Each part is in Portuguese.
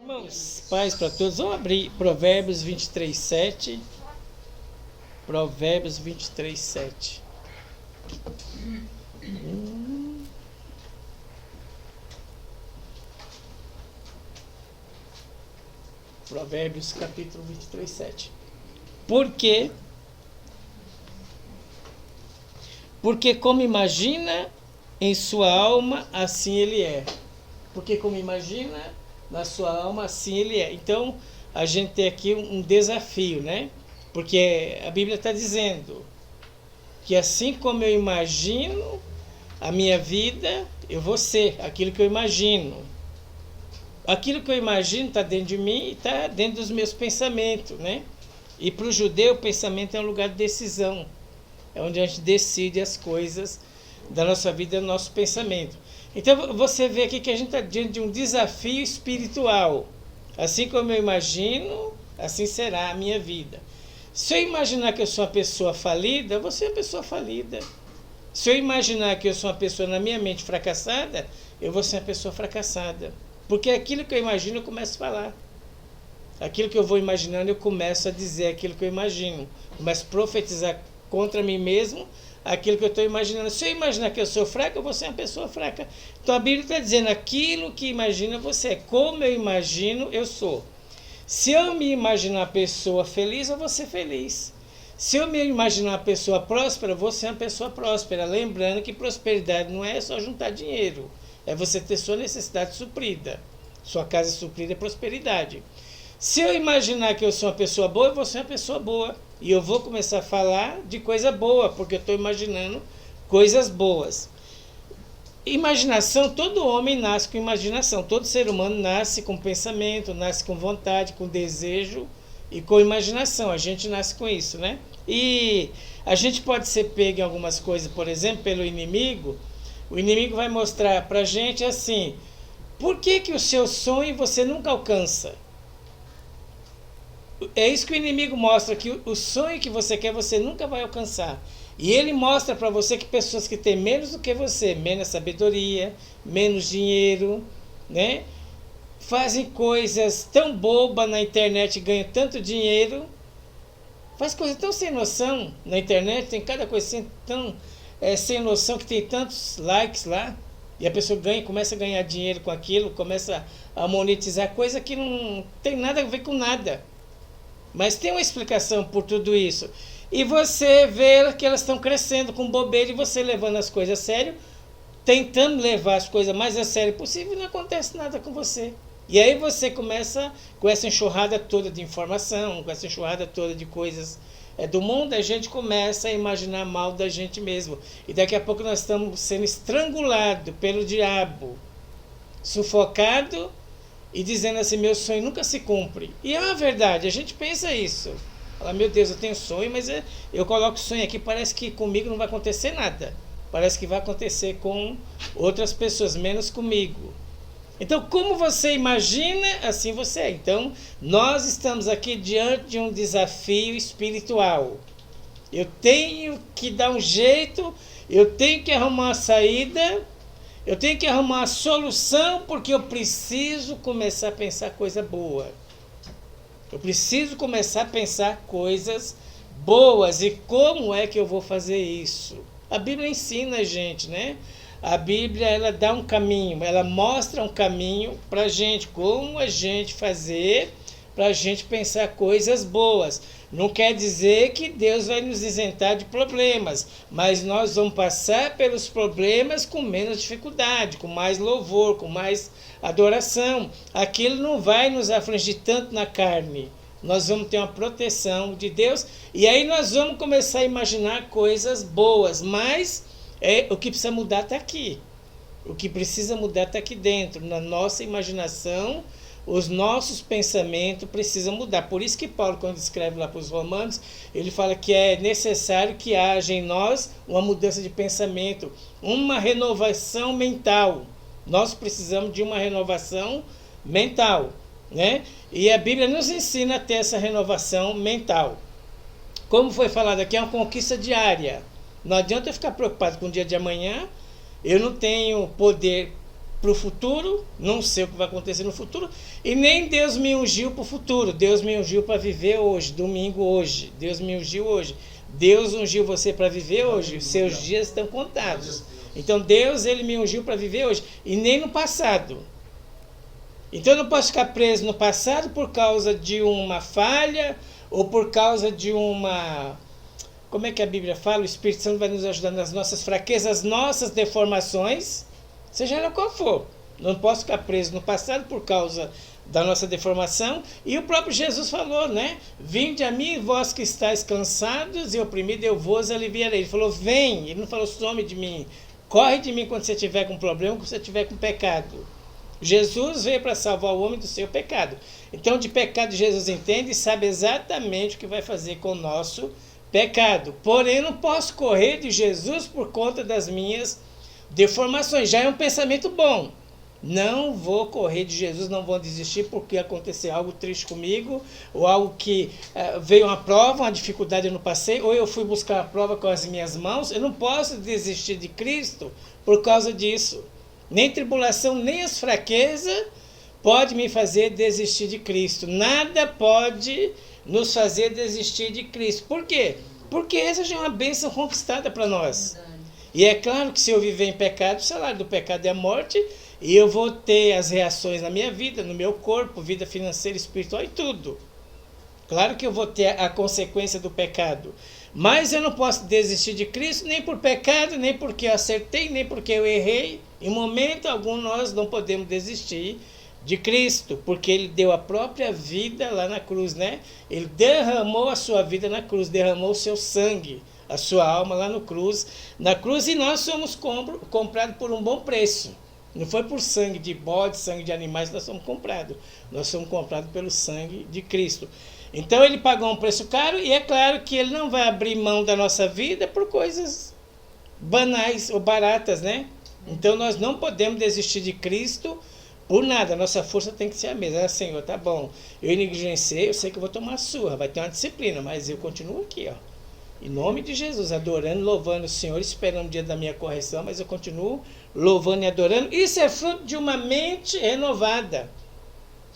Irmãos, paz para todos. Vamos abrir Provérbios 23:7. Provérbios 23:7. Provérbios capítulo 23:7. Por quê? Porque como imagina em sua alma, assim ele é. Porque como imagina na sua alma, assim ele é. Então, a gente tem aqui um desafio, né? Porque a Bíblia está dizendo que assim como eu imagino a minha vida, eu vou ser aquilo que eu imagino. Aquilo que eu imagino está dentro de mim e está dentro dos meus pensamentos, né? E para o judeu, o pensamento é um lugar de decisão. É onde a gente decide as coisas da nossa vida, do nosso pensamento. Então você vê aqui que a gente está diante de um desafio espiritual. Assim como eu imagino, assim será a minha vida. Se eu imaginar que eu sou uma pessoa falida, eu vou ser uma pessoa falida. Se eu imaginar que eu sou uma pessoa na minha mente fracassada, eu vou ser uma pessoa fracassada. Porque aquilo que eu imagino, eu começo a falar. Aquilo que eu vou imaginando, eu começo a dizer aquilo que eu imagino. Começo a profetizar contra mim mesmo aquilo que eu estou imaginando. Se eu imaginar que eu sou fraco, eu vou ser uma pessoa fraca. Então a Bíblia está dizendo, aquilo que imagina você é. Como eu imagino, eu sou. Se eu me imaginar uma pessoa feliz, eu vou ser feliz. Se eu me imaginar uma pessoa próspera, eu vou ser uma pessoa próspera. Lembrando que prosperidade não é só juntar dinheiro. É você ter sua necessidade suprida. Sua casa suprida é prosperidade. Se eu imaginar que eu sou uma pessoa boa, eu vou ser uma pessoa boa. E eu vou começar a falar de coisa boa, porque eu estou imaginando coisas boas. Imaginação, todo homem nasce com imaginação. Todo ser humano nasce com pensamento, nasce com vontade, com desejo e com imaginação. A gente nasce com isso, né? E a gente pode ser pego em algumas coisas, por exemplo, pelo inimigo. O inimigo vai mostrar pra gente assim, por que o seu sonho você nunca alcança? É isso que o inimigo mostra, que o sonho que você quer, você nunca vai alcançar. E ele mostra para você que pessoas que têm menos do que você, menos sabedoria, menos dinheiro, né? Fazem coisas tão bobas na internet e ganham tanto dinheiro. Faz coisa tão sem noção na internet, tem cada coisa assim, tão sem noção, que tem tantos likes lá. E a pessoa começa a ganhar dinheiro com aquilo, começa a monetizar coisa que não tem nada a ver com nada. Mas tem uma explicação por tudo isso. E você vê que elas estão crescendo com bobeira e você levando as coisas a sério, tentando levar as coisas mais a sério possível e não acontece nada com você. E aí você começa com essa enxurrada toda de informação, com essa enxurrada toda de coisas do mundo, a gente começa a imaginar mal da gente mesmo. E daqui a pouco nós estamos sendo estrangulados pelo diabo, sufocado e dizendo assim, meu sonho nunca se cumpre. E é uma verdade, a gente pensa isso. Fala, meu Deus, eu tenho sonho, mas eu coloco sonho aqui, parece que comigo não vai acontecer nada. Parece que vai acontecer com outras pessoas, menos comigo. Então, como você imagina, assim você é. Então, nós estamos aqui diante de um desafio espiritual. Eu tenho que dar um jeito, eu tenho que arrumar uma saída, eu tenho que arrumar uma solução, porque eu preciso começar a pensar coisa boa. Eu preciso começar a pensar coisas boas. E como é que eu vou fazer isso? A Bíblia ensina a gente, né? A Bíblia, ela dá um caminho, ela mostra um caminho para a gente, como a gente fazer para a gente pensar coisas boas. Não quer dizer que Deus vai nos isentar de problemas, mas nós vamos passar pelos problemas com menos dificuldade, com mais louvor, com mais adoração. Aquilo não vai nos afligir tanto na carne. Nós vamos ter uma proteção de Deus e aí nós vamos começar a imaginar coisas boas, mas o que precisa mudar está aqui. O que precisa mudar está aqui dentro, na nossa imaginação. Os nossos pensamentos precisam mudar. Por isso que Paulo, quando escreve lá para os Romanos, ele fala que é necessário que haja em nós uma mudança de pensamento, uma renovação mental. Nós precisamos de uma renovação mental, né? E a Bíblia nos ensina a ter essa renovação mental. Como foi falado aqui, é uma conquista diária. Não adianta eu ficar preocupado com o dia de amanhã. Eu não tenho poder para o futuro, não sei o que vai acontecer no futuro, e nem Deus me ungiu para o futuro. Deus me ungiu para viver hoje, domingo hoje. Deus me ungiu hoje. Deus ungiu você para viver hoje, os seus dias estão contados. Então Deus, ele me ungiu para viver hoje, e nem no passado. Então eu não posso ficar preso no passado por causa de uma falha, ou por causa de uma... Como é que a Bíblia fala? O Espírito Santo vai nos ajudar nas nossas fraquezas, nossas deformações, seja ela qual for. Não posso ficar preso no passado por causa da nossa deformação. E o próprio Jesus falou, né? Vinde a mim, vós que estáis cansados e oprimidos, eu vos aliviarei. Ele falou, vem. Ele não falou, some de mim. Corre de mim quando você tiver com problema, quando você tiver com pecado. Jesus veio para salvar o homem do seu pecado. Então, de pecado, Jesus entende e sabe exatamente o que vai fazer com o nosso pecado. Porém, eu não posso correr de Jesus por conta das minhas deformações. Já é um pensamento bom. Não vou correr de Jesus, não vou desistir porque aconteceu algo triste comigo, ou algo que veio uma prova, uma dificuldade eu não passei, ou eu fui buscar a prova com as minhas mãos. Eu não posso desistir de Cristo por causa disso. Nem tribulação, nem as fraquezas pode me fazer desistir de Cristo. Nada pode nos fazer desistir de Cristo. Por quê? Porque essa já é uma bênção conquistada para nós. E é claro que se eu viver em pecado, o salário do pecado é a morte, e eu vou ter as reações na minha vida, no meu corpo, vida financeira, espiritual e tudo. Claro que eu vou ter a consequência do pecado. Mas eu não posso desistir de Cristo, nem por pecado, nem porque eu acertei, nem porque eu errei. Em momento algum nós não podemos desistir de Cristo, porque Ele deu a própria vida lá na cruz, né? Ele derramou a sua vida na cruz, derramou o seu sangue, a sua alma lá na cruz, e nós somos comprados por um bom preço. Não foi por sangue de bode, sangue de animais que nós somos comprados. Nós somos comprados pelo sangue de Cristo. Então ele pagou um preço caro, e é claro que ele não vai abrir mão da nossa vida por coisas banais ou baratas, né? Então nós não podemos desistir de Cristo por nada. A nossa força tem que ser a mesma. Senhor, tá bom, eu negligenciei, eu sei que eu vou tomar surra, vai ter uma disciplina, mas eu continuo aqui, ó. Em nome de Jesus, adorando, louvando o Senhor, esperando o dia da minha correção, mas eu continuo louvando e adorando. Isso é fruto de uma mente renovada.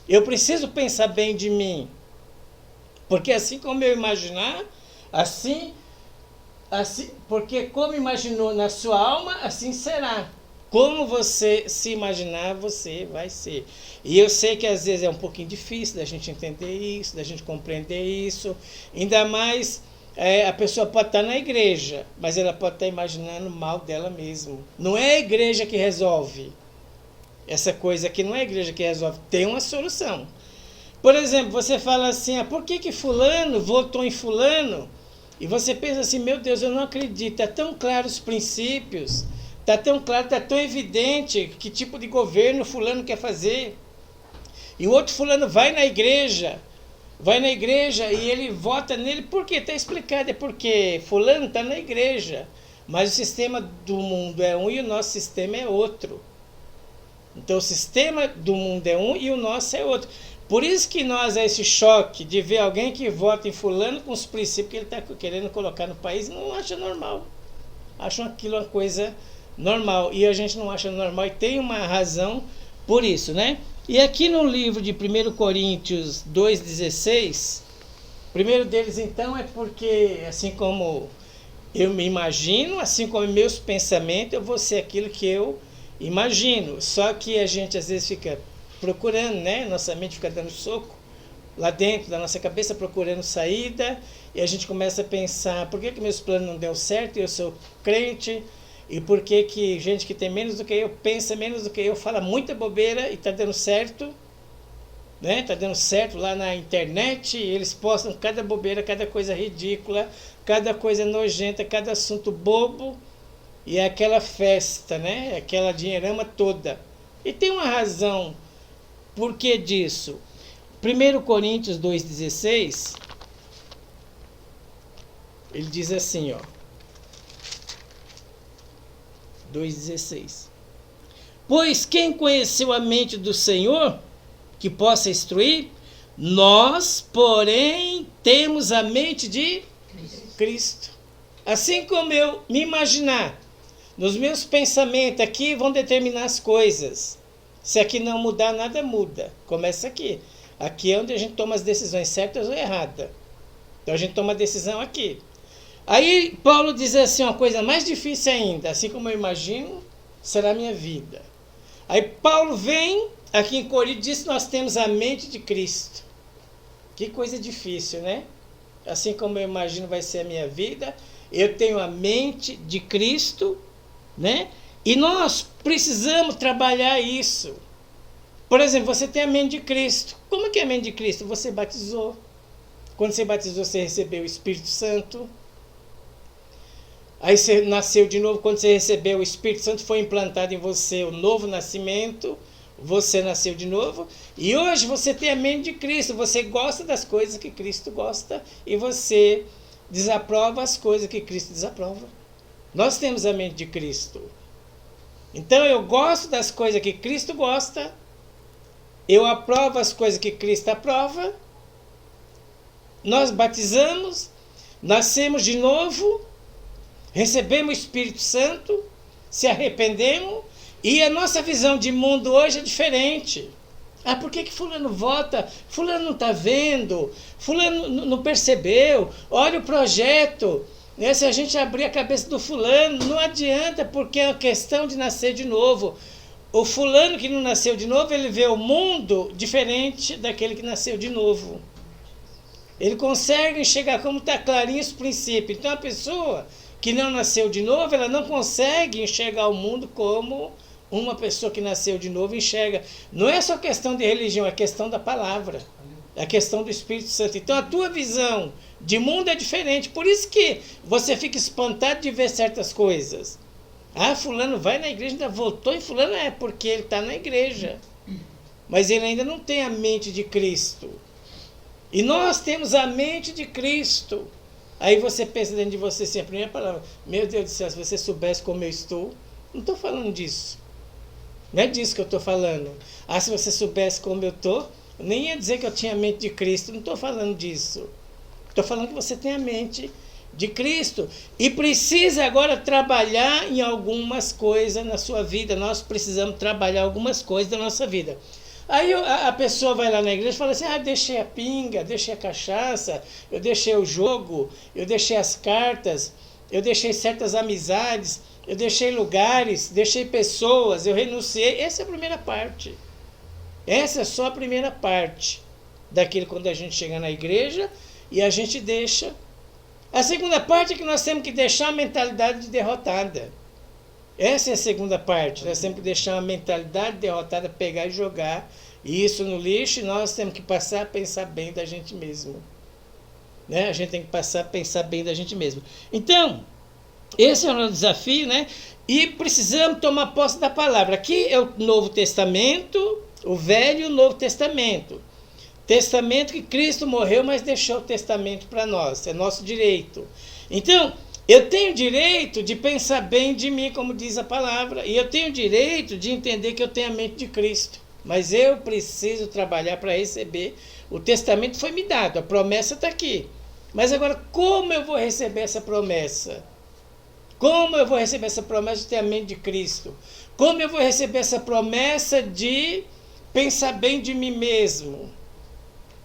Eu preciso pensar bem de mim. Porque assim como eu imaginar, assim, porque como imaginou na sua alma, assim será. Como você se imaginar, você vai ser. E eu sei que às vezes é um pouquinho difícil da gente entender isso, da gente compreender isso. Ainda mais, a pessoa pode estar na igreja, mas ela pode estar imaginando mal dela mesma. Não é a igreja que resolve. Essa coisa aqui não é a igreja que resolve. Tem uma solução. Por exemplo, você fala assim, por que fulano votou em fulano? E você pensa assim, meu Deus, eu não acredito, está tão claro os princípios, está tão claro, está tão evidente que tipo de governo fulano quer fazer. E o outro fulano vai na igreja e ele vota nele, por quê? Está explicado, é porque fulano está na igreja, mas o sistema do mundo é um e o nosso sistema é outro. Então o sistema do mundo é um e o nosso é outro. Por isso que nós é esse choque de ver alguém que vota em fulano com os princípios que ele está querendo colocar no país, não acha normal. Acham aquilo uma coisa normal. E a gente não acha normal e tem uma razão por isso, né? E aqui no livro de 1 Coríntios 2,16, o primeiro deles então é porque, assim como eu me imagino, assim como meus pensamentos, eu vou ser aquilo que eu imagino. Só que a gente às vezes fica procurando, né? Nossa mente fica dando soco lá dentro da nossa cabeça, procurando saída, e a gente começa a pensar, por que meus planos não deu certo e eu sou crente, e por que gente que tem menos do que eu, pensa menos do que eu, fala muita bobeira e está dando certo, né? Está dando certo lá na internet, e eles postam cada bobeira, cada coisa ridícula, cada coisa nojenta, cada assunto bobo, e é aquela festa, né? Aquela dinheirama toda. E tem uma razão. Por que disso? 1 Coríntios 2,16, ele diz assim, 2,16. Pois quem conheceu a mente do Senhor, que possa instruir? Nós, porém, temos a mente de Cristo. Assim como eu me imaginar, Nos meus pensamentos aqui vão determinar as coisas. Se aqui não mudar, nada muda. Começa aqui. Aqui é onde a gente toma as decisões certas ou erradas. Então a gente toma a decisão aqui. Aí Paulo diz assim, uma coisa mais difícil ainda, assim como eu imagino, será a minha vida. Aí Paulo vem aqui em Corinto e diz que nós temos a mente de Cristo. Que coisa difícil, né? Assim como eu imagino vai ser a minha vida, eu tenho a mente de Cristo, né? E nós precisamos trabalhar isso. Por exemplo, você tem a mente de Cristo. Como que é a mente de Cristo? Você batizou. Quando você batizou, você recebeu o Espírito Santo. Aí você nasceu de novo. Quando você recebeu o Espírito Santo, foi implantado em você o novo nascimento. Você nasceu de novo. E hoje você tem a mente de Cristo. Você gosta das coisas que Cristo gosta. E você desaprova as coisas que Cristo desaprova. Nós temos a mente de Cristo. Então eu gosto das coisas que Cristo gosta. Eu aprovo as coisas que Cristo aprova. Nós batizamos. Nascemos de novo. Recebemos o Espírito Santo. Se arrependemos. E a nossa visão de mundo hoje é diferente. Ah, por que fulano vota? Fulano não está vendo. Fulano não percebeu. Olha o projeto. Se a gente abrir a cabeça do fulano, não adianta, porque é uma questão de nascer de novo. O fulano que não nasceu de novo, ele vê o mundo diferente daquele que nasceu de novo. Ele consegue enxergar como está clarinho os princípios. Então a pessoa que não nasceu de novo, ela não consegue enxergar o mundo como uma pessoa que nasceu de novo enxerga. Não é só questão de religião, é questão da palavra. É a questão do Espírito Santo. Então a tua visão de mundo é diferente. Por isso que você fica espantado de ver certas coisas. Ah, fulano vai na igreja, ainda voltou, e fulano é porque ele está na igreja. Mas ele ainda não tem a mente de Cristo. E nós temos a mente de Cristo. Aí você pensa dentro de você assim, a primeira palavra, meu Deus do céu, se você soubesse como eu estou. Não estou falando disso. Não é disso que eu estou falando. Ah, se você soubesse como eu estou, nem ia dizer que eu tinha a mente de Cristo. Não estou falando disso. Estou falando que você tem a mente de Cristo. E precisa agora trabalhar em algumas coisas na sua vida. Nós precisamos trabalhar algumas coisas da nossa vida. Aí a pessoa vai lá na igreja e fala assim, deixei a pinga, deixei a cachaça, eu deixei o jogo, eu deixei as cartas, eu deixei certas amizades, eu deixei lugares, deixei pessoas, eu renunciei. Essa é a primeira parte. Essa é só a primeira parte daquilo quando a gente chega na igreja e a gente deixa. A segunda parte é que nós temos que deixar a mentalidade de derrotada. Essa é a segunda parte. Nós temos que deixar a mentalidade derrotada, pegar e jogar isso no lixo, e nós temos que passar a pensar bem da gente mesmo. Né? A gente tem que passar a pensar bem da gente mesmo. Então, esse é o nosso desafio, né? E precisamos tomar posse da palavra. Aqui é o Novo Testamento, o Velho e o Novo Testamento. Testamento que Cristo morreu, mas deixou o testamento para nós. É nosso direito. Então, eu tenho direito de pensar bem de mim, como diz a palavra. E eu tenho direito de entender que eu tenho a mente de Cristo. Mas eu preciso trabalhar para receber. O testamento foi me dado, a promessa está aqui. Mas agora, como eu vou receber essa promessa? Como eu vou receber essa promessa de ter a mente de Cristo? Como eu vou receber essa promessa de pensar bem de mim mesmo?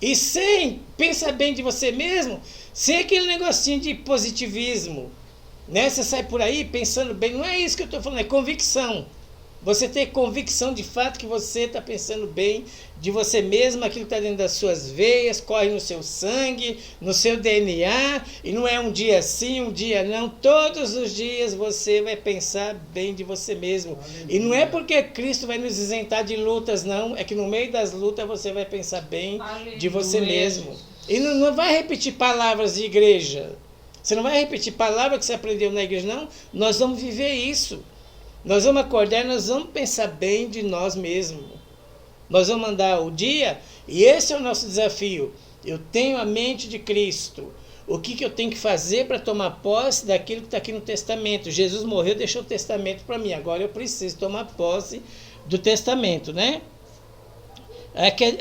E sem pensar bem de você mesmo, sem aquele negocinho de positivismo. Né? Você sai por aí pensando bem, não é isso que eu estou falando, é convicção. Você ter convicção de fato que você está pensando bem de você mesmo, aquilo que está dentro das suas veias, corre no seu sangue, no seu DNA, e não é um dia sim, um dia não. Todos os dias você vai pensar bem de você mesmo. E não é porque Cristo vai nos isentar de lutas, não. É que no meio das lutas você vai pensar bem de você mesmo. E não vai repetir palavras de igreja. Você não vai repetir palavras que você aprendeu na igreja, não. Nós vamos viver isso. Nós vamos acordar, nós vamos pensar bem de nós mesmos. Nós vamos andar o dia, e esse é o nosso desafio. Eu tenho a mente de Cristo. O que eu tenho que fazer para tomar posse daquilo que está aqui no testamento? Jesus morreu, deixou o testamento para mim. Agora eu preciso tomar posse do testamento, né?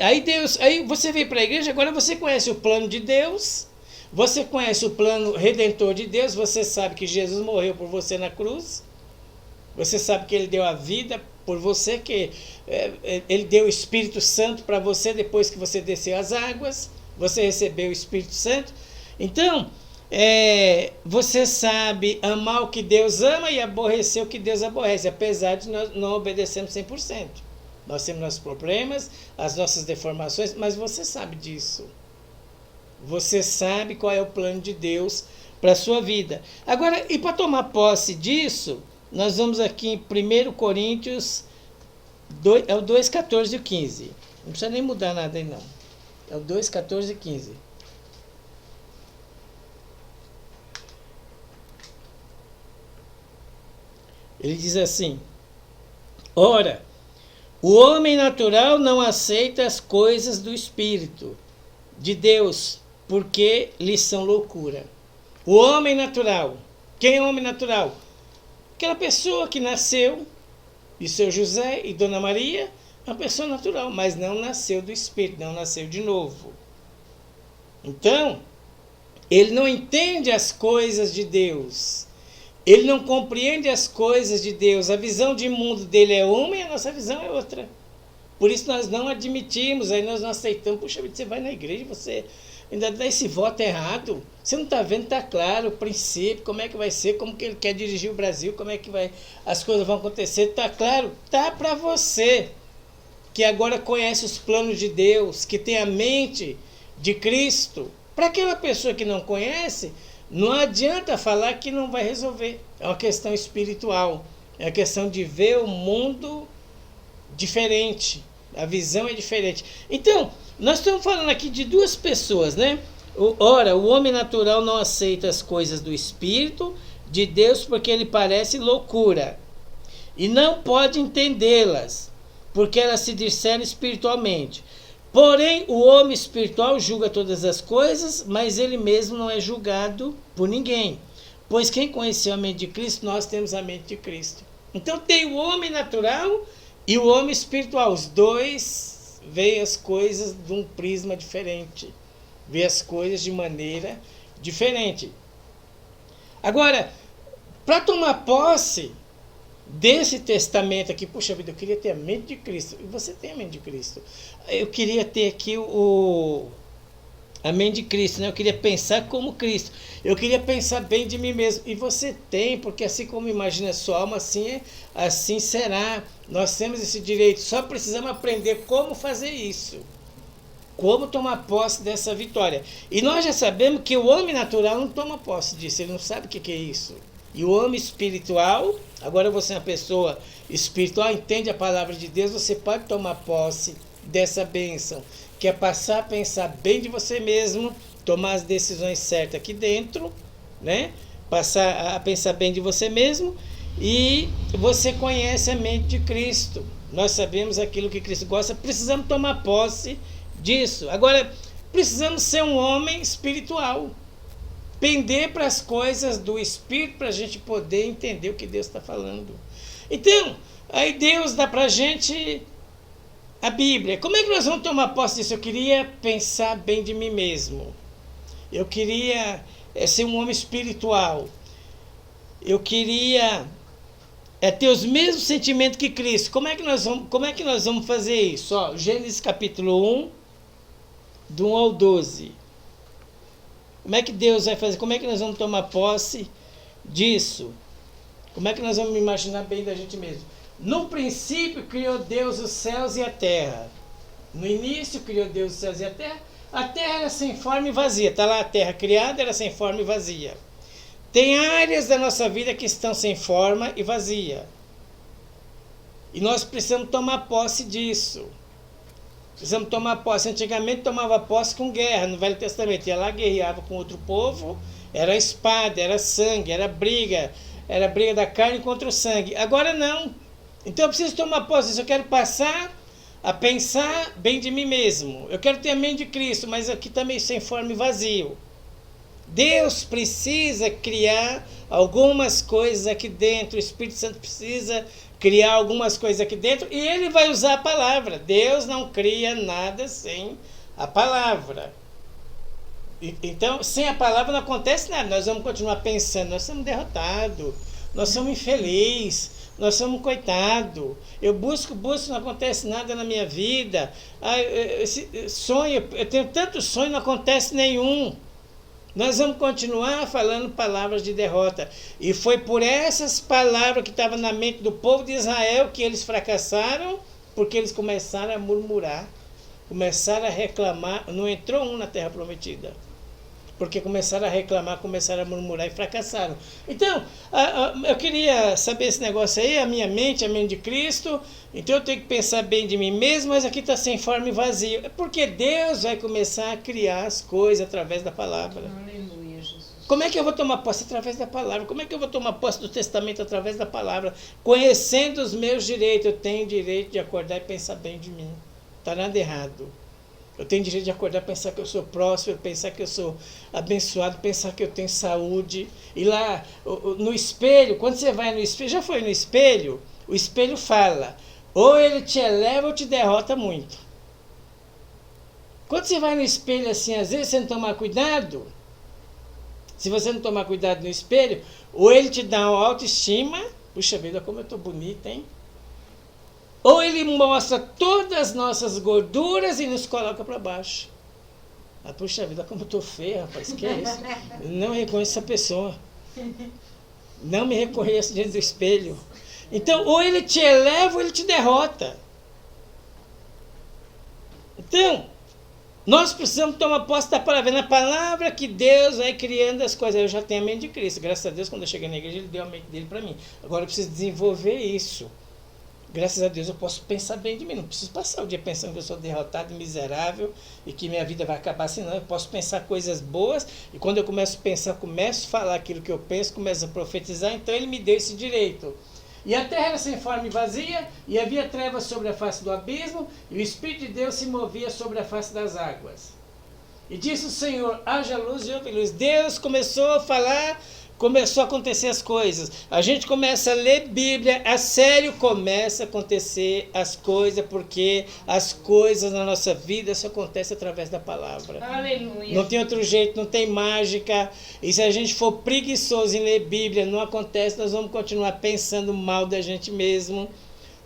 Aí você veio para a igreja, agora você conhece o plano de Deus, você conhece o plano redentor de Deus, você sabe que Jesus morreu por você na cruz. Você sabe que Ele deu a vida por você, que Ele deu o Espírito Santo para você depois que você desceu as águas, você recebeu o Espírito Santo. Então, você sabe amar o que Deus ama e aborrecer o que Deus aborrece, apesar de nós não obedecermos 100%. Nós temos nossos problemas, as nossas deformações, mas você sabe disso. Você sabe qual é o plano de Deus para a sua vida. Agora, e para tomar posse disso, nós vamos aqui em 1 Coríntios 2, é o 2, 14 e 15. Não precisa nem mudar nada aí não. É o 2, 14 e 15. Ele diz assim: ora, o homem natural não aceita as coisas do Espírito de Deus, porque lhes são loucura. O homem natural. Quem é o homem natural? Aquela pessoa que nasceu, de seu José e Dona Maria, é uma pessoa natural, mas não nasceu do Espírito, não nasceu de novo. Então, ele não entende as coisas de Deus. Ele não compreende as coisas de Deus. A visão de mundo dele é uma e a nossa visão é outra. Por isso nós não admitimos, aí nós não aceitamos. Puxa vida, você vai na igreja, você ainda dá esse voto errado. Você não está vendo, está claro o princípio, como é que vai ser, como que ele quer dirigir o Brasil, como é que as coisas vão acontecer. Está claro? Está para você, que agora conhece os planos de Deus, que tem a mente de Cristo. Para aquela pessoa que não conhece, não adianta falar que não vai resolver. É uma questão espiritual. É a questão de ver o mundo diferente. A visão é diferente. Então, nós estamos falando aqui de duas pessoas, né? Ora, o homem natural não aceita as coisas do Espírito de Deus porque ele parece loucura. E não pode entendê-las, porque elas se discernem espiritualmente. Porém, o homem espiritual julga todas as coisas, mas ele mesmo não é julgado por ninguém. Pois quem conheceu a mente de Cristo, nós temos a mente de Cristo. Então tem o homem natural e o homem espiritual. Os dois veem as coisas de um prisma diferente. Veem as coisas de maneira diferente. Agora, para tomar posse desse testamento aqui, puxa vida, eu queria ter a mente de Cristo. E você tem a mente de Cristo. Eu queria ter aqui a mente de Cristo, né? Eu queria pensar como Cristo. Eu queria pensar bem de mim mesmo. E você tem, porque assim como imagina a sua alma, assim será. Nós temos esse direito. Só precisamos aprender como fazer isso. Como tomar posse dessa vitória. E nós já sabemos que o homem natural não toma posse disso. Ele não sabe o que é isso. E o homem espiritual, agora você é uma pessoa espiritual, entende a palavra de Deus, você pode tomar posse dessa bênção, que é passar a pensar bem de você mesmo, tomar as decisões certas aqui dentro, né? Passar a pensar bem de você mesmo, e você conhece a mente de Cristo. Nós sabemos aquilo que Cristo gosta, precisamos tomar posse disso. Agora, precisamos ser um homem espiritual. Pender para as coisas do Espírito para a gente poder entender o que Deus está falando. Então, aí Deus dá para a gente a Bíblia. Como é que nós vamos tomar posse disso? Eu queria pensar bem de mim mesmo. Eu queria ser um homem espiritual. Eu queria ter os mesmos sentimentos que Cristo. Como é que nós vamos fazer isso? Ó, Gênesis capítulo 1, do 1 ao 12. Como é que Deus vai fazer? Como é que nós vamos tomar posse disso? Como é que nós vamos imaginar bem da gente mesmo? No princípio criou Deus os céus e a terra. No início criou Deus os céus e a terra. A terra era sem forma e vazia. Está lá a terra criada, era sem forma e vazia. Tem áreas da nossa vida que estão sem forma e vazia. E nós precisamos tomar posse disso. Precisamos tomar posse. Antigamente tomava posse com guerra, no Velho Testamento. Ia lá, guerreava com outro povo, era espada, era sangue, era briga da carne contra o sangue. Agora não. Então eu preciso tomar posse disso. Eu quero passar a pensar bem de mim mesmo. Eu quero ter a mente de Cristo, mas aqui também sem forma e vazio. Deus precisa criar algumas coisas aqui dentro. O Espírito Santo precisa criar algumas coisas aqui dentro e ele vai usar a palavra. Deus não cria nada sem a palavra. Então, sem a palavra não acontece nada. Nós vamos continuar pensando, nós somos derrotados, nós somos infelizes, Nós somos coitados. Eu busco, não acontece nada na minha vida. Esse sonho, eu tenho tanto sonho, não acontece nenhum. Nós vamos continuar falando palavras de derrota. E foi por essas palavras que estavam na mente do povo de Israel que eles fracassaram, porque eles começaram a murmurar, começaram a reclamar. Não entrou um na terra prometida. Porque começaram a reclamar, começaram a murmurar e fracassaram. Então, eu queria saber esse negócio aí, a minha mente, a mente de Cristo. Então eu tenho que pensar bem de mim mesmo, mas aqui está sem forma e vazio. É porque Deus vai começar a criar as coisas através da palavra. Aleluia, Jesus. Como é que eu vou tomar posse? Através da palavra. Como é que eu vou tomar posse do testamento? Através da palavra. Conhecendo os meus direitos. Eu tenho direito de acordar e pensar bem de mim. Está nada errado. Eu tenho direito de acordar, pensar que eu sou próspero, pensar que eu sou abençoado, pensar que eu tenho saúde. E lá, no espelho, quando você vai no espelho, já foi no espelho? O espelho fala, ou ele te eleva ou te derrota muito. Quando você vai no espelho assim, às vezes você não tomar cuidado, se você não tomar cuidado no espelho, ou ele te dá uma autoestima, puxa vida, como eu estou bonita, hein? Ou ele mostra todas as nossas gorduras e nos coloca para baixo. Puxa vida, como eu estou feia, rapaz, que é isso? Não reconheço essa pessoa. Não me reconheço diante do espelho. Então, ou ele te eleva ou ele te derrota. Então, nós precisamos tomar posse da palavra. Na palavra que Deus vai criando as coisas. Eu já tenho a mente de Cristo. Graças a Deus, quando eu cheguei na igreja, Ele deu a mente dele para mim. Agora eu preciso desenvolver isso. Graças a Deus eu posso pensar bem de mim. Não preciso passar o dia pensando que eu sou derrotado e miserável e que minha vida vai acabar assim, não. Eu posso pensar coisas boas e quando eu começo a pensar, começo a falar aquilo que eu penso, começo a profetizar, então Ele me deu esse direito. E a terra era sem forma e vazia, e havia trevas sobre a face do abismo, e o Espírito de Deus se movia sobre a face das águas. E disse o Senhor, haja luz e houve luz. Deus começou a falar, começou a acontecer as coisas. A gente começa a ler Bíblia, a sério começa a acontecer as coisas, porque as coisas na nossa vida só acontecem através da palavra. Aleluia. Não tem outro jeito, não tem mágica. E se a gente for preguiçoso em ler Bíblia, não acontece, nós vamos continuar pensando mal da gente mesmo.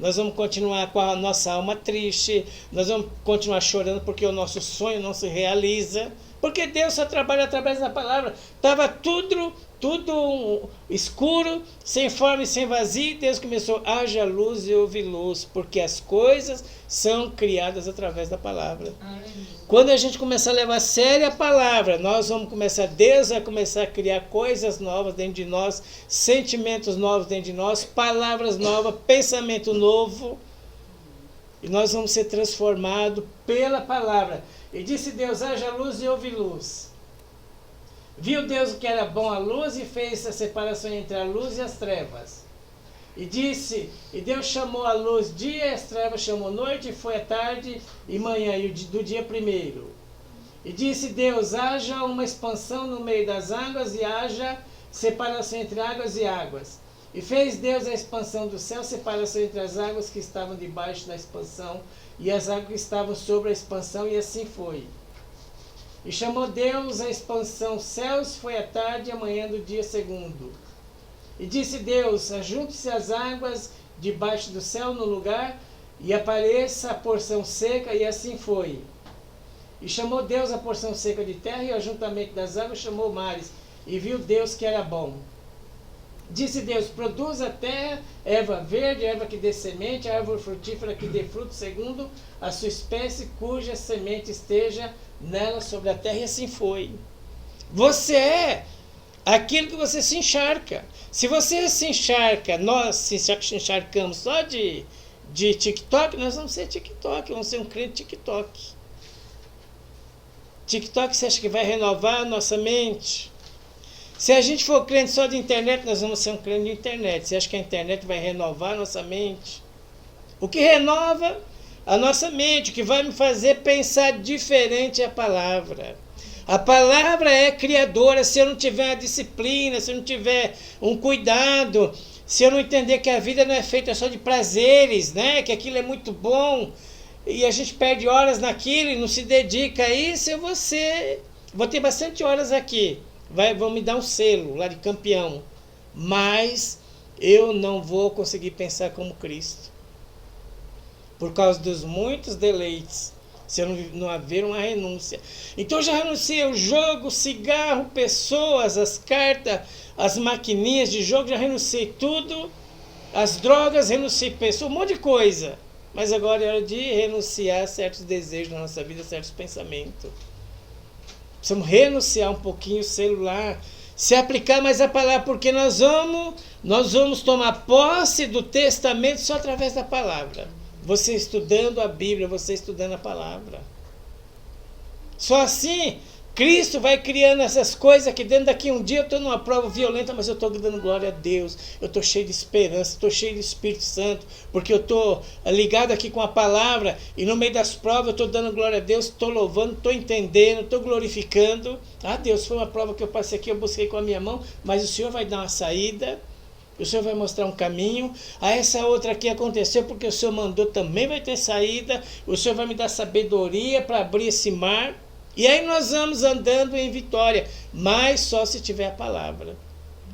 Nós vamos continuar com a nossa alma triste, nós vamos continuar chorando porque o nosso sonho não se realiza. Porque Deus só trabalha através da palavra. Estava tudo escuro, sem forma e sem vazio, e Deus começou, haja luz e houve luz, porque as coisas são criadas através da palavra. Quando a gente começar a levar a sério a palavra, nós vamos começar, Deus vai começar a criar coisas novas dentro de nós, sentimentos novos dentro de nós, palavras novas, pensamento novo, e nós vamos ser transformados pela palavra. E disse Deus, haja luz e houve luz. Viu Deus que era bom a luz e fez a separação entre a luz e as trevas. E Deus chamou a luz dia e as trevas chamou noite, e foi a tarde e manhã do dia primeiro. E disse Deus, haja uma expansão no meio das águas e haja separação entre águas e águas. E fez Deus a expansão do céu, separação entre as águas que estavam debaixo da expansão e as águas que estavam sobre a expansão, e assim foi. E chamou Deus a expansão céus, foi a tarde e a manhã do dia segundo. E disse Deus, ajunte-se as águas debaixo do céu no lugar, e apareça a porção seca, e assim foi. E chamou Deus a porção seca de terra, e o ajuntamento das águas chamou mares, e viu Deus que era bom. Disse Deus, produz a terra, erva verde, erva que dê semente, árvore frutífera que dê fruto segundo a sua espécie, cuja semente esteja nela sobre a terra, e assim foi. Você é aquilo que você se encharca. Se você se encharca, nós se encharcamos só de TikTok, nós vamos ser TikTok, vamos ser um crente TikTok. TikTok, você acha que vai renovar a nossa mente? Se a gente for crente só de internet, nós vamos ser um crente de internet. Você acha que a internet vai renovar a nossa mente? O que renova a nossa mente, o que vai me fazer pensar diferente é a palavra. A palavra é criadora. Se eu não tiver a disciplina, se eu não tiver um cuidado, se eu não entender que a vida não é feita só de prazeres, né? Que aquilo é muito bom, e a gente perde horas naquilo e não se dedica a isso, vou ter bastante horas aqui. Vão me dar um selo lá de campeão. Mas eu não vou conseguir pensar como Cristo. Por causa dos muitos deleites, se não haver uma renúncia. Então eu já renunciei ao jogo, cigarro, pessoas, as cartas, as maquininhas de jogo, já renunciei tudo. As drogas, renunciei pessoas, um monte de coisa. Mas agora é hora de renunciar a certos desejos na nossa vida, certos pensamentos. Precisamos renunciar um pouquinho o celular, se aplicar mais a palavra, porque nós vamos tomar posse do testamento só através da palavra. Você estudando a Bíblia, você estudando a palavra. Só assim, Cristo vai criando essas coisas aqui dentro. Daqui um dia eu estou numa prova violenta, mas eu estou dando glória a Deus. Eu estou cheio de esperança, estou cheio de Espírito Santo, porque eu estou ligado aqui com a palavra, e no meio das provas eu estou dando glória a Deus, estou louvando, estou entendendo, estou glorificando. Ah, Deus, foi uma prova que eu passei aqui, eu busquei com a minha mão, mas o Senhor vai dar uma saída. O Senhor vai mostrar um caminho. Essa outra aqui aconteceu porque o Senhor mandou, também vai ter saída. O Senhor vai me dar sabedoria para abrir esse mar. E aí nós vamos andando em vitória. Mas só se tiver a palavra.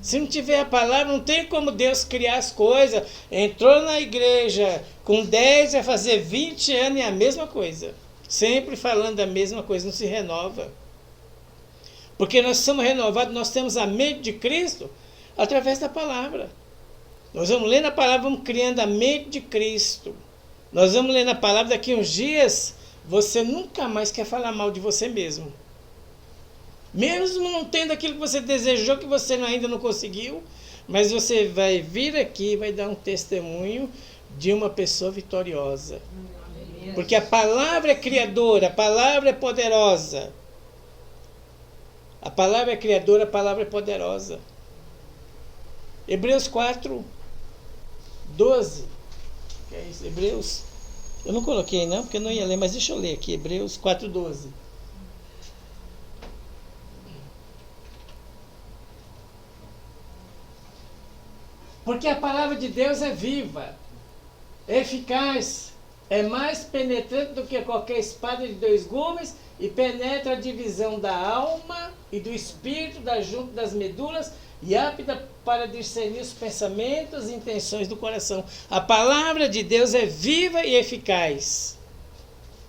Se não tiver a palavra, não tem como Deus criar as coisas. Entrou na igreja com 10, vai fazer 20 anos e a mesma coisa. Sempre falando a mesma coisa, não se renova. Porque nós somos renovados, nós temos a mente de Cristo através da palavra. Nós vamos lendo a palavra, vamos criando a mente de Cristo. Nós vamos lendo a palavra, daqui uns dias, você nunca mais quer falar mal de você mesmo. Mesmo não tendo aquilo que você desejou, que você ainda não conseguiu, mas você vai vir aqui e vai dar um testemunho de uma pessoa vitoriosa. Porque a palavra é criadora, a palavra é poderosa. A palavra é criadora, a palavra é poderosa. Hebreus 4, 12. Que é isso? Hebreus. Eu não coloquei não, porque eu não ia ler, mas deixa eu ler aqui. Hebreus 4, 12. Porque a palavra de Deus é viva, é eficaz, é mais penetrante do que qualquer espada de 2 gumes e penetra a divisão da alma e do espírito, da junta das medulas, e apta para discernir os pensamentos e intenções do coração. A palavra de Deus é viva e eficaz.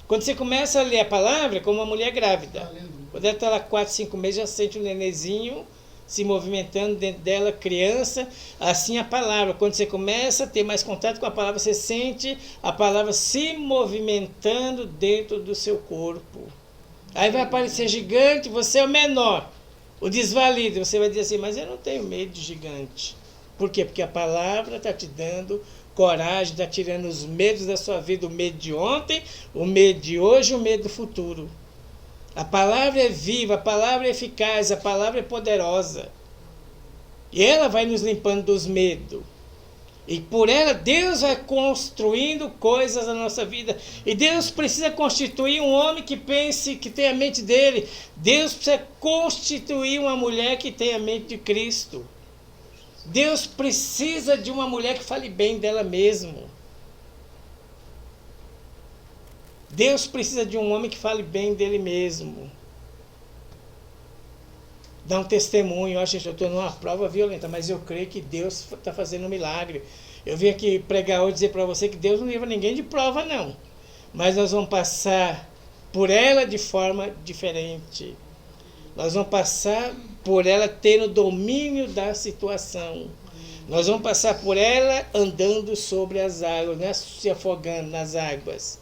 Quando você começa a ler a palavra, como uma mulher grávida, quando ela está lá 4, 5 meses, já sente um nenenzinho se movimentando dentro dela, criança. Assim a palavra, quando você começa a ter mais contato com a palavra, você sente a palavra se movimentando dentro do seu corpo. Aí vai aparecer gigante, você é o menor, o desvalido. Você vai dizer assim, mas eu não tenho medo de gigante. Por quê? Porque a palavra está te dando coragem, está tirando os medos da sua vida, o medo de ontem, o medo de hoje, o medo do futuro. A palavra é viva, a palavra é eficaz, a palavra é poderosa. E ela vai nos limpando dos medos. E por ela, Deus vai construindo coisas na nossa vida. E Deus precisa constituir um homem que pense, que tenha a mente dele. Deus precisa constituir uma mulher que tenha a mente de Cristo. Deus precisa de uma mulher que fale bem dela mesma. Deus precisa de um homem que fale bem dele mesmo. Dá um testemunho. Eu estou numa prova violenta, mas eu creio que Deus está fazendo um milagre. Eu vim aqui pregar hoje e dizer para você que Deus não livra ninguém de prova, não. Mas nós vamos passar por ela de forma diferente. Nós vamos passar por ela tendo domínio da situação. Nós vamos passar por ela andando sobre as águas, não é se afogando nas águas.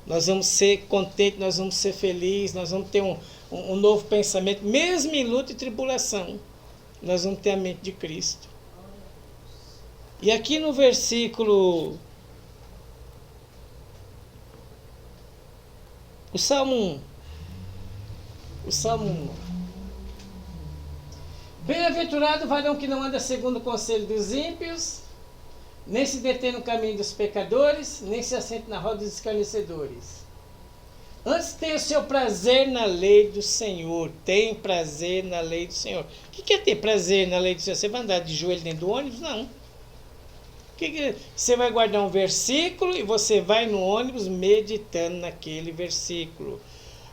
Nós vamos ser contentes, nós vamos ser felizes, nós vamos ter um novo pensamento, mesmo em luta e tribulação. Nós vamos ter a mente de Cristo. E aqui no versículo... O Salmo 1. O Salmo 1. Bem-aventurado o varão que não anda segundo o conselho dos ímpios, nem se detém no caminho dos pecadores, nem se assenta na roda dos escarnecedores. Antes tem o seu prazer na lei do Senhor. Tem prazer na lei do Senhor. O que é ter prazer na lei do Senhor? Você vai andar de joelho dentro do ônibus? Não. Você vai guardar um versículo e você vai no ônibus meditando naquele versículo.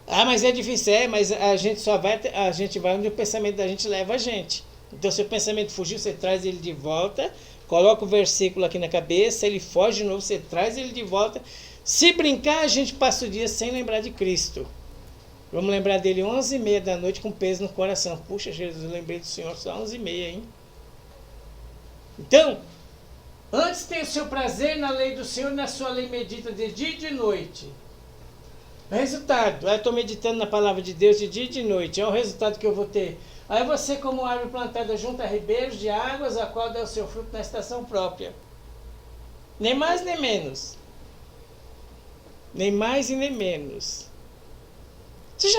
Ah, mas é difícil. Mas a gente vai onde o pensamento da gente leva a gente. Então, se o pensamento fugiu, você traz ele de volta, coloca o versículo aqui na cabeça, ele foge de novo, você traz ele de volta. Se brincar, a gente passa o dia sem lembrar de Cristo. Vamos lembrar dele 11h30 da noite com peso no coração. Puxa, Jesus, eu lembrei do Senhor só 11h30, hein? Então, antes tem o seu prazer na lei do Senhor, na sua lei medita de dia e de noite. Resultado, eu estou meditando na palavra de Deus de dia e de noite. É o resultado que eu vou ter. Aí você, como árvore plantada junto a ribeiros de águas, a qual dá o seu fruto na estação própria. Nem mais nem menos. Nem mais e nem menos. Você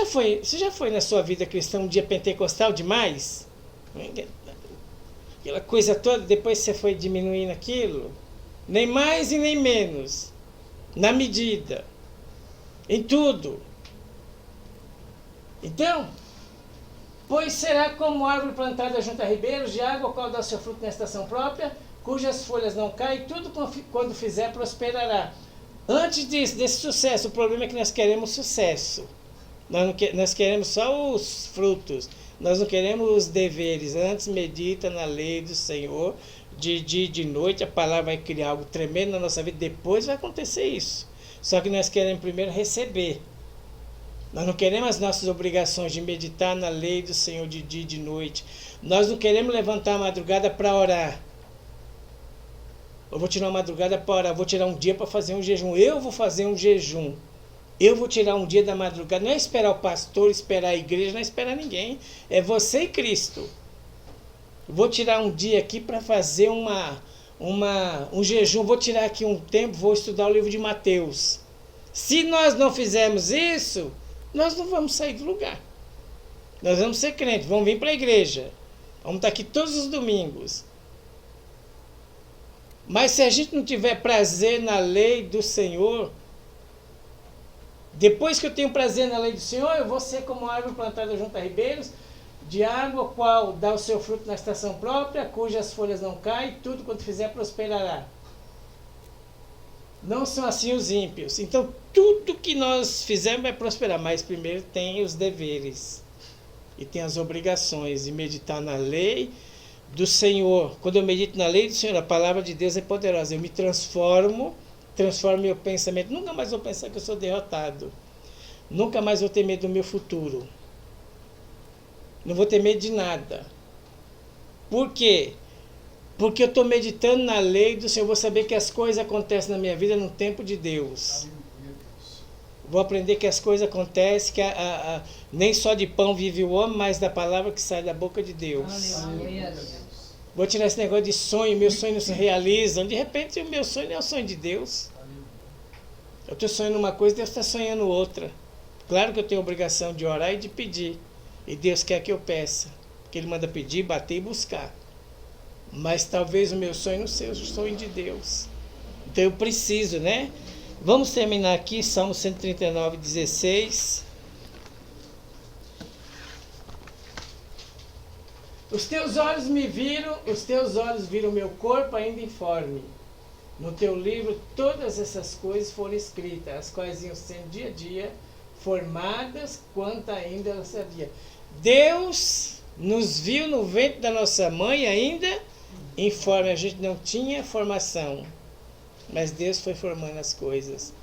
já foi na sua vida cristã um dia pentecostal demais? Aquela coisa toda, depois você foi diminuindo aquilo? Nem mais e nem menos. Na medida. Em tudo. Então, pois será como árvore plantada junto a ribeiros de água, qual dá o seu fruto na estação própria, cujas folhas não caem, tudo quando fizer prosperará. Antes desse sucesso, o problema é que nós queremos sucesso. Nós queremos só os frutos. Nós não queremos os deveres. Antes medita na lei do Senhor, de dia e de noite. A palavra vai criar algo tremendo na nossa vida. Depois vai acontecer isso. Só que nós queremos primeiro receber. Nós não queremos as nossas obrigações de meditar na lei do Senhor de dia e de noite. Nós não queremos levantar a madrugada para orar. Eu vou tirar uma madrugada para orar. Eu vou tirar um dia para fazer um jejum. Eu vou fazer um jejum. Eu vou tirar um dia da madrugada. Não é esperar o pastor, esperar a igreja, não é esperar ninguém. É você e Cristo. Vou tirar um dia aqui para fazer um jejum. Vou tirar aqui um tempo, vou estudar o livro de Mateus. Se nós não fizermos isso, nós não vamos sair do lugar. Nós vamos ser crentes, vamos vir para a igreja. Vamos estar aqui todos os domingos. Mas se a gente não tiver prazer na lei do Senhor, depois que eu tenho prazer na lei do Senhor, eu vou ser como uma árvore plantada junto a ribeiros de água, qual dá o seu fruto na estação própria, cujas folhas não caem, tudo quanto fizer prosperará. Não são assim os ímpios. Então, tudo que nós fizermos vai prosperar, mas primeiro tem os deveres e tem as obrigações de meditar na lei do Senhor. Quando eu medito na lei do Senhor, a palavra de Deus é poderosa. Eu me transformo meu pensamento. Nunca mais vou pensar que eu sou derrotado. Nunca mais vou ter medo do meu futuro. Não vou ter medo de nada. Por quê? Porque eu estou meditando na lei do Senhor. Eu vou saber que as coisas acontecem na minha vida no tempo de Deus. Vou aprender que as coisas acontecem, que nem só de pão vive o homem, mas da palavra que sai da boca de Deus. Aleluia. Vou tirar esse negócio de sonho, meus sonhos não se realizam. De repente, o meu sonho não é o sonho de Deus. Eu estou sonhando uma coisa, Deus está sonhando outra. Claro que eu tenho a obrigação de orar e de pedir. E Deus quer que eu peça. Porque Ele manda pedir, bater e buscar. Mas talvez o meu sonho não seja o sonho de Deus. Então eu preciso, né? Vamos terminar aqui, Salmo 139, 16. Os teus olhos me viram, os teus olhos viram meu corpo ainda informe. No teu livro todas essas coisas foram escritas, as quais iam sendo dia a dia formadas, quanto ainda ela sabia. Deus nos viu no ventre da nossa mãe ainda informe. A gente não tinha formação, mas Deus foi formando as coisas.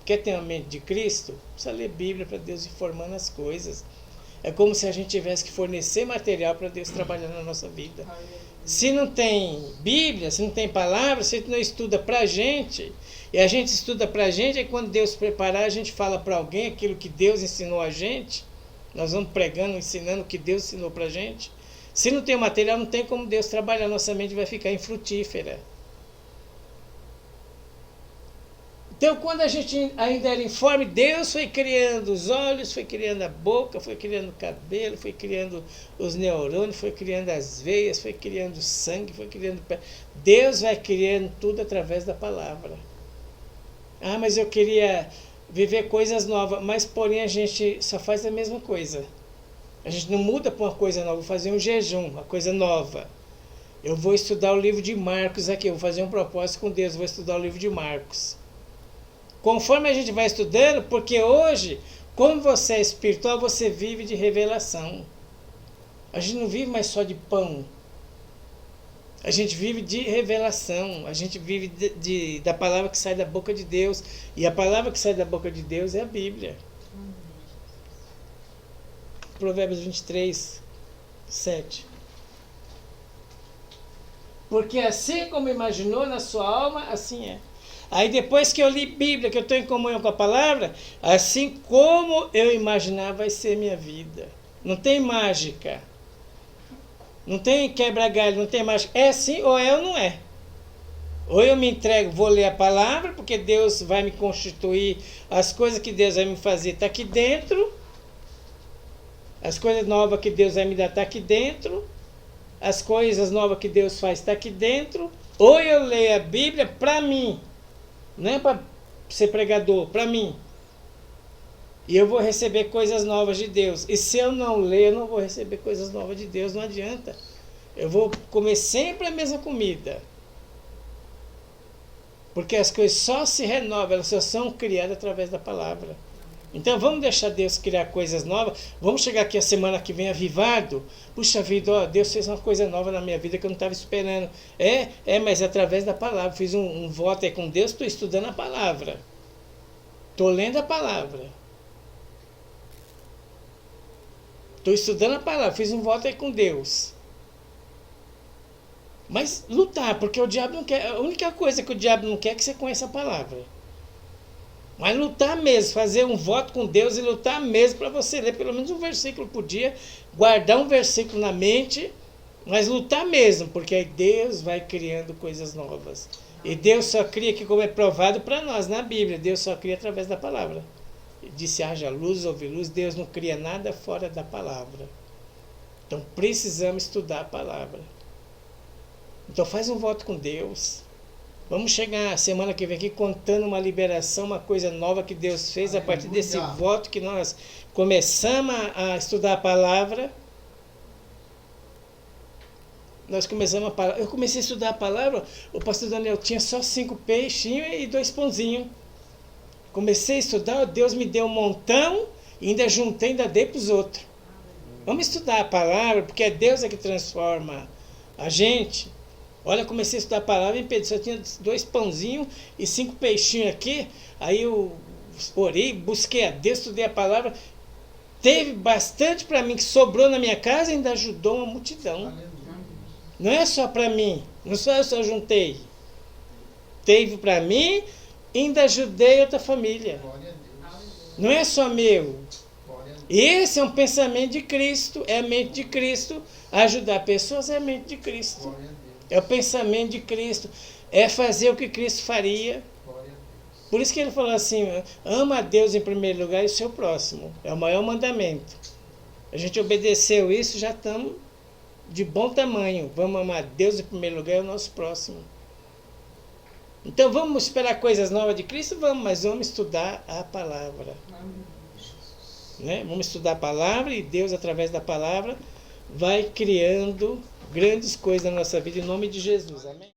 Quer ter uma mente de Cristo? Precisa ler Bíblia para Deus ir formando as coisas. É como se a gente tivesse que fornecer material para Deus trabalhar na nossa vida. Se não tem Bíblia, se não tem palavra, se a gente não estuda para a gente, e a gente estuda para a gente, aí quando Deus preparar, a gente fala para alguém aquilo que Deus ensinou a gente. Nós vamos pregando, ensinando o que Deus ensinou para a gente. Se não tem o material, não tem como Deus trabalhar. Nossa mente vai ficar infrutífera. Então, quando a gente ainda era informe, Deus foi criando os olhos, foi criando a boca, foi criando o cabelo, foi criando os neurônios, foi criando as veias, foi criando o sangue, foi criando o pé. Deus vai criando tudo através da palavra. Ah, mas eu queria viver coisas novas, mas porém a gente só faz a mesma coisa. A gente não muda para uma coisa nova, vou fazer um jejum, uma coisa nova. Eu vou estudar o livro de Marcos aqui, eu vou fazer um propósito com Deus, vou estudar o livro de Marcos. Conforme a gente vai estudando, porque hoje, como você é espiritual, você vive de revelação. A gente não vive mais só de pão. A gente vive de revelação. A gente vive da palavra que sai da boca de Deus. E a palavra que sai da boca de Deus é a Bíblia. Provérbios 23, 7. Porque assim como imaginou na sua alma, assim é. Aí depois que eu li Bíblia, que eu estou em comunhão com a palavra, assim como eu imaginar vai ser minha vida. Não tem mágica. Não tem quebra-galho, não tem mágica. É sim ou é ou não é. Ou eu me entrego, vou ler a palavra, porque Deus vai me constituir, as coisas que Deus vai me fazer está aqui dentro, as coisas novas que Deus vai me dar está aqui dentro, as coisas novas que Deus faz está aqui dentro, ou eu leio a Bíblia para mim, não é para ser pregador, para mim. E eu vou receber coisas novas de Deus. E se eu não ler, eu não vou receber coisas novas de Deus, não adianta. Eu vou comer sempre a mesma comida. Porque as coisas só se renovam, elas só são criadas através da palavra. Então vamos deixar Deus criar coisas novas. Vamos chegar aqui a semana que vem avivado. Puxa vida, ó, Deus fez uma coisa nova na minha vida que eu não estava esperando. Mas é através da palavra. Fiz um voto aí com Deus, estou estudando a palavra. Estou lendo a palavra. Estou estudando a palavra, fiz um voto aí com Deus. Mas lutar, porque o diabo não quer. A única coisa que o diabo não quer é que você conheça a palavra. Mas lutar mesmo, fazer um voto com Deus e lutar mesmo para você ler pelo menos um versículo por dia, guardar um versículo na mente, mas lutar mesmo, porque aí Deus vai criando coisas novas. E Deus só cria, que como é provado para nós na Bíblia, Deus só cria através da palavra. Disse haja luz, houve luz. Deus não cria nada fora da palavra. Então precisamos estudar a palavra. Então faz um voto com Deus. Vamos chegar a semana que vem aqui contando uma liberação, uma coisa nova que Deus fez a partir desse voto que nós começamos a estudar a palavra. Nós começamos a palavra. Eu comecei a estudar a palavra, o pastor Daniel tinha só 5 peixinhos e 2 pãozinhos. Comecei a estudar, Deus me deu um montão, e ainda juntei, ainda dei para os outros. Vamos estudar a palavra, porque é Deus que transforma a gente. Olha, comecei a estudar a palavra e Pedro, só tinha 2 pãozinhos e 5 peixinhos aqui. Aí eu orei, busquei a Deus, estudei a palavra. Teve bastante para mim, que sobrou na minha casa e ainda ajudou uma multidão. Não é só para mim, não só eu só juntei. Teve para mim, ainda ajudei outra família. Não é só meu. Esse é um pensamento de Cristo, é a mente de Cristo. Ajudar pessoas é a mente de Cristo. É o pensamento de Cristo. É fazer o que Cristo faria. Por isso que ele falou assim, ama a Deus em primeiro lugar e o seu próximo. É o maior mandamento. A gente obedeceu isso, já estamos de bom tamanho. Vamos amar a Deus em primeiro lugar e o nosso próximo. Então vamos esperar coisas novas de Cristo? Vamos, mas vamos estudar a palavra. Né? Vamos estudar a palavra e Deus, através da palavra, vai criando grandes coisas na nossa vida em nome de Jesus. Amém?